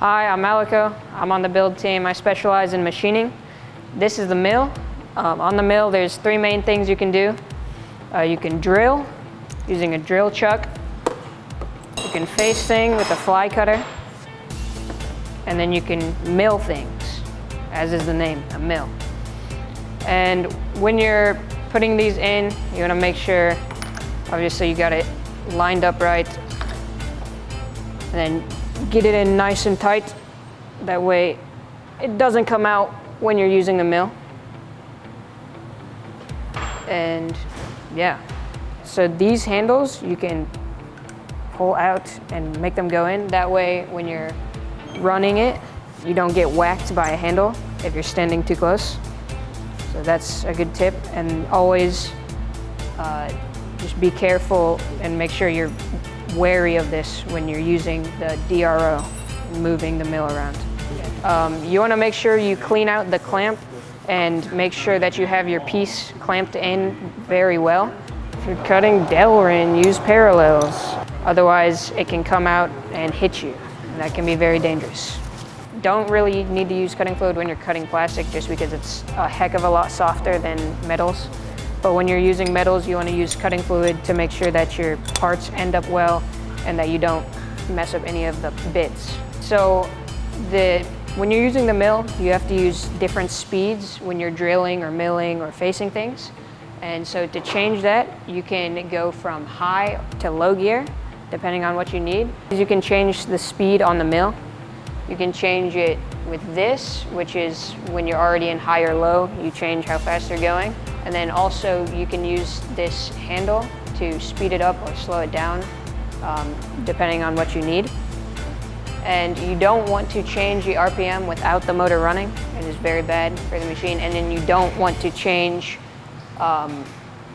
Hi, I'm Alico. I'm on the build team. I specialize in machining. This is the mill. On the mill, there's three main things you can do. You can drill using a drill chuck. You can face thing with a fly cutter. And then you can mill things, as is the name, a mill. And when you're putting these in, you want to make sure, obviously you got it lined up right. And then get it in nice and tight. That way it doesn't come out when you're using the mill. And yeah, so these handles you can pull out and make them go in. That way when you're running it, you don't get whacked by a handle if you're standing too close. So that's a good tip. And always just be careful and make sure you're wary of this when you're using the DRO, moving the mill around. You want to make sure you clean out the clamp and make sure that you have your piece clamped in very well. If you're cutting Delrin, use parallels. Otherwise, it can come out and hit you. And that can be very dangerous. Don't really need to use cutting fluid when you're cutting plastic just because it's a heck of a lot softer than metals. But when you're using metals, you want to use cutting fluid to make sure that your parts end up well and that you don't mess up any of the bits. So when you're using the mill, you have to use different speeds when you're drilling or milling or facing things. And so to change that, you can go from high to low gear, depending on what you need. You can change the speed on the mill. You can change it with this, which is when you're already in high or low, you change how fast you're going. And then also you can use this handle to speed it up or slow it down, depending on what you need. And you don't want to change the RPM without the motor running. It is very bad for the machine. And then you don't want to change from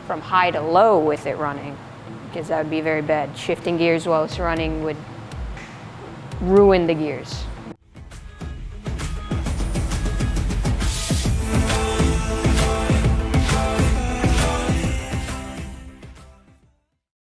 high to low with it running, because that would be very bad. Shifting gears while it's running would ruin the gears.